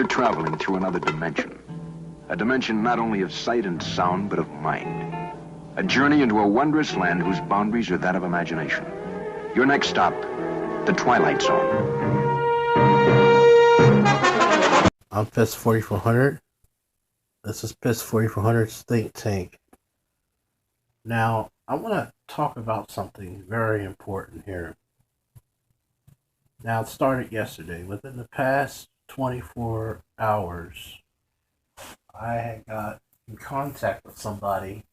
You're traveling through another dimension. A dimension not only of sight and sound, but of mind. A journey into a wondrous land whose boundaries are that of imagination. Your next stop, the Twilight Zone. I'm Piss 4400. This is Piss 4400's Think Tank. Now, I want to talk about something very important here. Now, it started yesterday. Within the past 24 hours, I had got in contact with somebody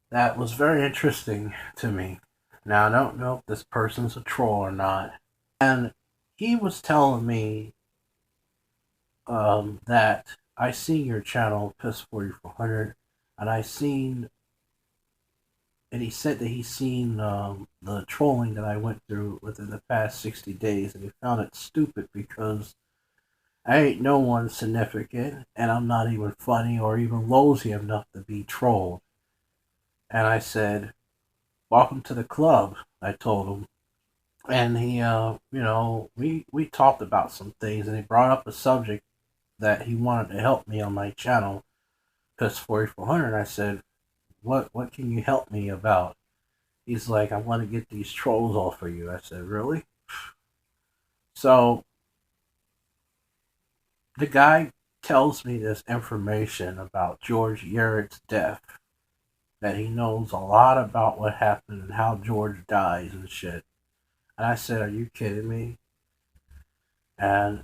that was very interesting to me. Now, I don't know if this person's a troll or not. And he was telling me that I seen your channel, Piss 4400, and he said that he seen the trolling that I went through within the past 60 days, and he found it stupid because I ain't no one significant, and I'm not even funny or even lousy enough to be trolled. And I said, welcome to the club, I told him. And he, we talked about some things, and he brought up a subject that he wanted to help me on my channel, Piss 4400. I said, what can you help me about? He's like, I want to get these trolls off of you. I said, really? So the guy tells me this information about George Yarid's death, that he knows a lot about what happened and how George dies and shit. And I said, are you kidding me? And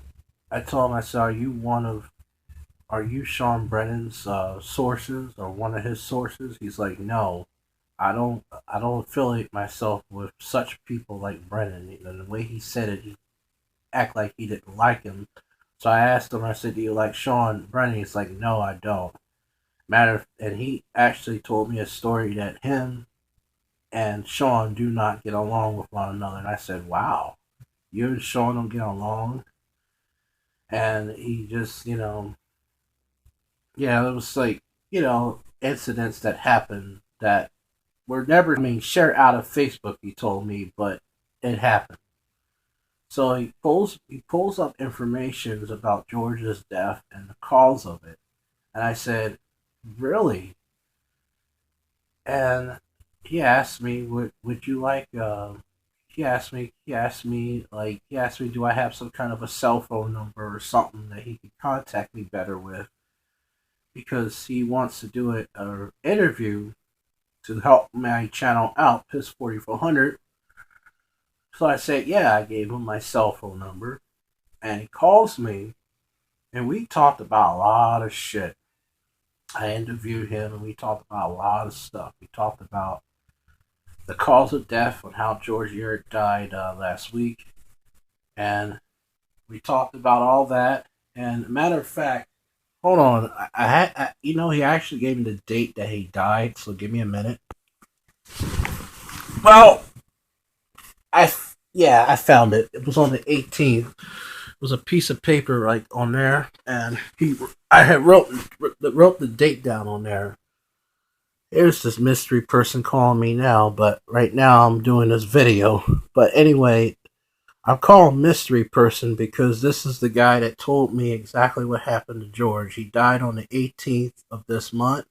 I told him, I said, are you Sean Brennan's sources or one of his sources? He's like, no, I don't affiliate myself with such people like Brennan. You know, the way he said it, he act like he didn't like him. So I asked him, I said, do you like Sean Brennan? He's like, no, I don't. And he actually told me a story that him and Sean do not get along with one another. And I said, wow, you and Sean don't get along? And he just, it was like, incidents that happened that were never, shared out of Facebook, he told me, but it happened. So he pulls up information about George's death and the cause of it. And I said, really? And he asked me, would you like, he asked me, do I have some kind of a cell phone number or something that he could contact me better with? Because he wants to do an interview to help my channel out, Piss 4400. So I said, yeah, I gave him my cell phone number. And he calls me, and we talked about a lot of shit. I interviewed him, and we talked about a lot of stuff. We talked about the cause of death and how George Yarid died last week. And we talked about all that. And matter of fact, hold on. He actually gave me the date that he died, so give me a minute. Well, I found it. It was on the 18th. It was a piece of paper right on there, and I had wrote the date down on there. Here's this mystery person calling me now, but right now I'm doing this video. But anyway, I'm calling mystery person because this is the guy that told me exactly what happened to George. He died on the 18th of this month.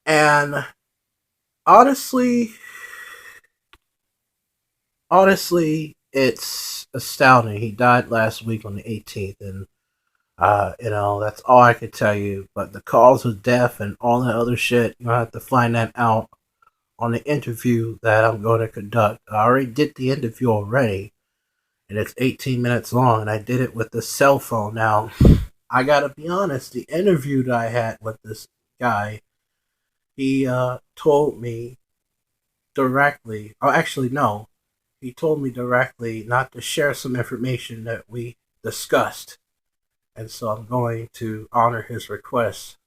And honestly, it's astounding. He died last week on the 18th, and that's all I could tell you. But the cause of death and all the other shit, you'll have to find that out on the interview that I'm going to conduct. I already did the interview already, and it's 18 minutes long, and I did it with the cell phone. Now, I gotta be honest, the interview that I had with this guy, he told me directly, he told me directly not to share some information that we discussed. And so I'm going to honor his request.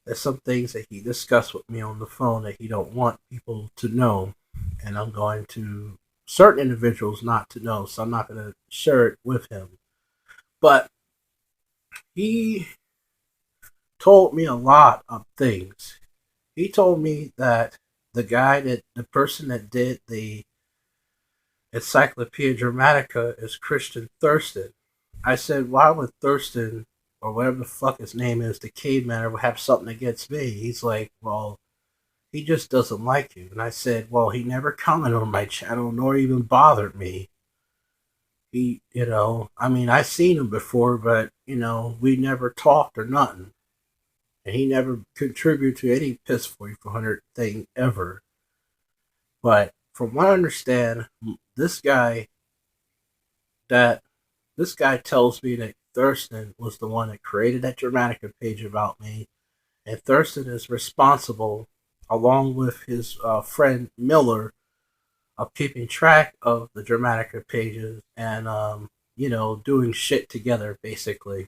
There's some things that he discussed with me on the phone that he don't want people to know. And I'm going to certain individuals not to know, so I'm not going to share it with him. But he told me a lot of things. He told me that the person that did the Encyclopedia Dramatica is Christian Thurston. I said, why would Thurston, or whatever the fuck his name is, the caveman, have something against me? He's like, well, he just doesn't like you. And I said, well, he never commented on my channel nor even bothered me. He, I mean, I seen him before, but, we never talked or nothing. And he never contributed to any Piss 4400 thing ever. But from what I understand, this guy that this guy tells me that Thurston was the one that created that Dramatica page about me, and Thurston is responsible, along with his friend Miller, of keeping track of the Dramatica pages and doing shit together basically.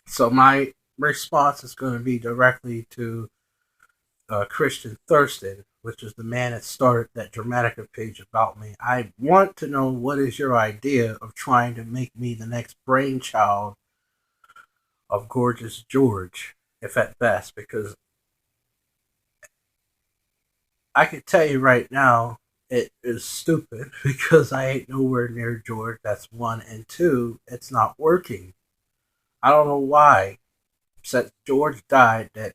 So my response is going to be directly to Christian Thurston, which is the man that started that Dramatica page about me. I want to know, what is your idea of trying to make me the next brainchild of Gorgeous George, if at best, because I can tell you right now, it is stupid because I ain't nowhere near George. That's one. And two, it's not working. I don't know why, since George died, that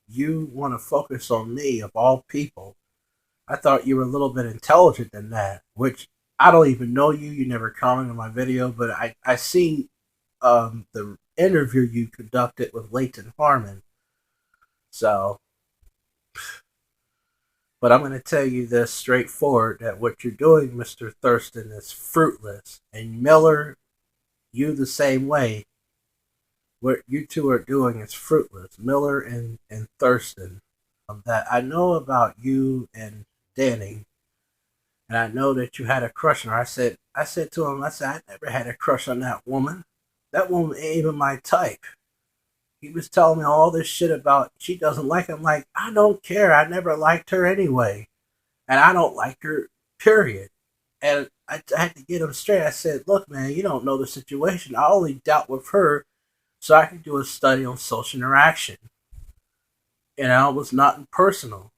you want to focus on me of all people. I thought you were a little bit intelligent than that, which I don't even know you. You never commented on my video, but I seen the interview you conducted with Leighton Harmon. So, but I'm going to tell you this straightforward, that what you're doing, Mr. Thurston, is fruitless. And Miller, you the same way. What you two are doing is fruitless. Miller and Thurston. That I know about you and Danny, and I know that you had a crush on her. I said to him, I never had a crush on that woman. That woman ain't even my type. He was telling me all this shit about she doesn't like him. Like, I don't care. I never liked her anyway. And I don't like her, period. And I had to get him straight. I said, look, man, you don't know the situation. I only dealt with her so I could do a study on social interaction. It was nothing personal.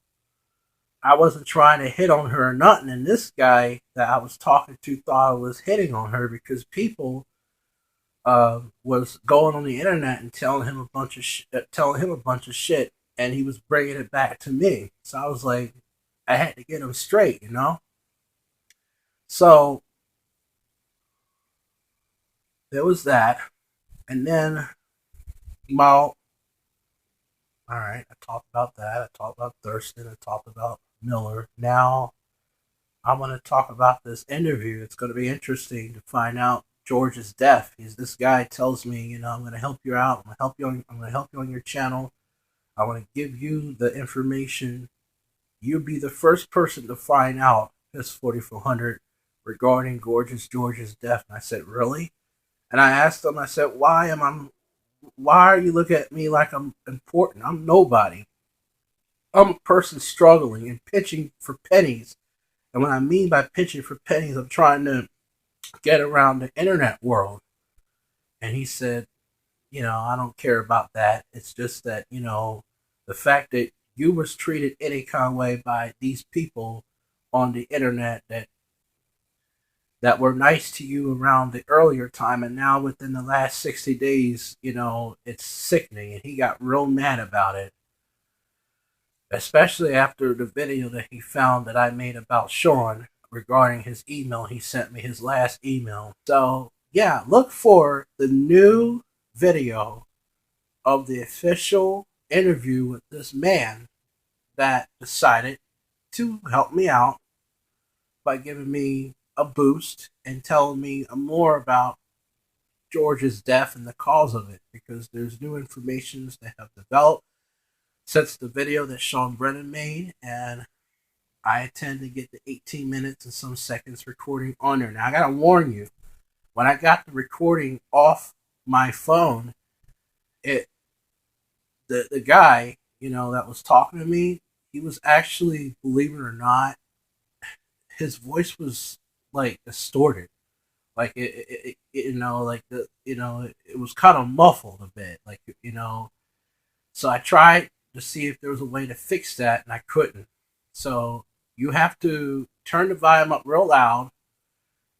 I wasn't trying to hit on her or nothing. And this guy that I was talking to thought I was hitting on her because people was going on the internet and telling him a bunch of shit, and he was bringing it back to me. So I was like, I had to get him straight, So there was that, and then, well, all right, I talked about that. I talked about Thurston. I talked about Miller. Now I'm going to talk about this interview. It's going to be interesting to find out George's death. This guy tells me, I'm going to help you out. I'm going to help you on your channel. I want to give you the information. You'll be the first person to find out his 4400 regarding George's death. And I said, really? And I asked him, I said, why are you looking at me like I'm important? I'm nobody. I'm a person struggling and pitching for pennies. And what I mean by pitching for pennies, I'm trying to get around the internet world. And he said, I don't care about that. It's just that, the fact that you was treated any kind of way by these people on the internet that were nice to you around the earlier time, and now within the last 60 days, it's sickening. And he got real mad about it, especially after the video that he found that I made about Sean regarding his email he sent me, his last email. So, yeah, look for the new video of the official interview with this man that decided to help me out by giving me a boost and telling me more about George's death and the cause of it, because there's new information that have developed since the video that Sean Brennan made, and I intend to get the 18 minutes and some seconds recording on there. Now, I gotta warn you, when I got the recording off my phone, the guy, that was talking to me, he was actually, believe it or not, his voice was like distorted. Like it was kind of muffled a bit, So I tried to see if there was a way to fix that, and I couldn't. So you have to turn the volume up real loud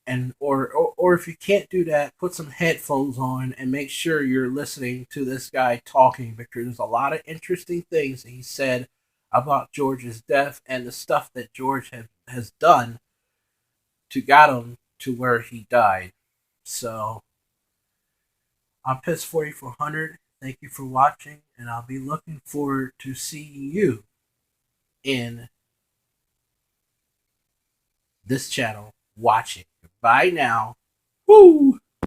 and or if you can't do that, put some headphones on and make sure you're listening to this guy talking, because there's a lot of interesting things that he said about George's death and the stuff that George has done to got him to where he died. So I'm Piss 4400. Thank you for watching, and I'll be looking forward to seeing you in this channel watching. Bye now. Woo!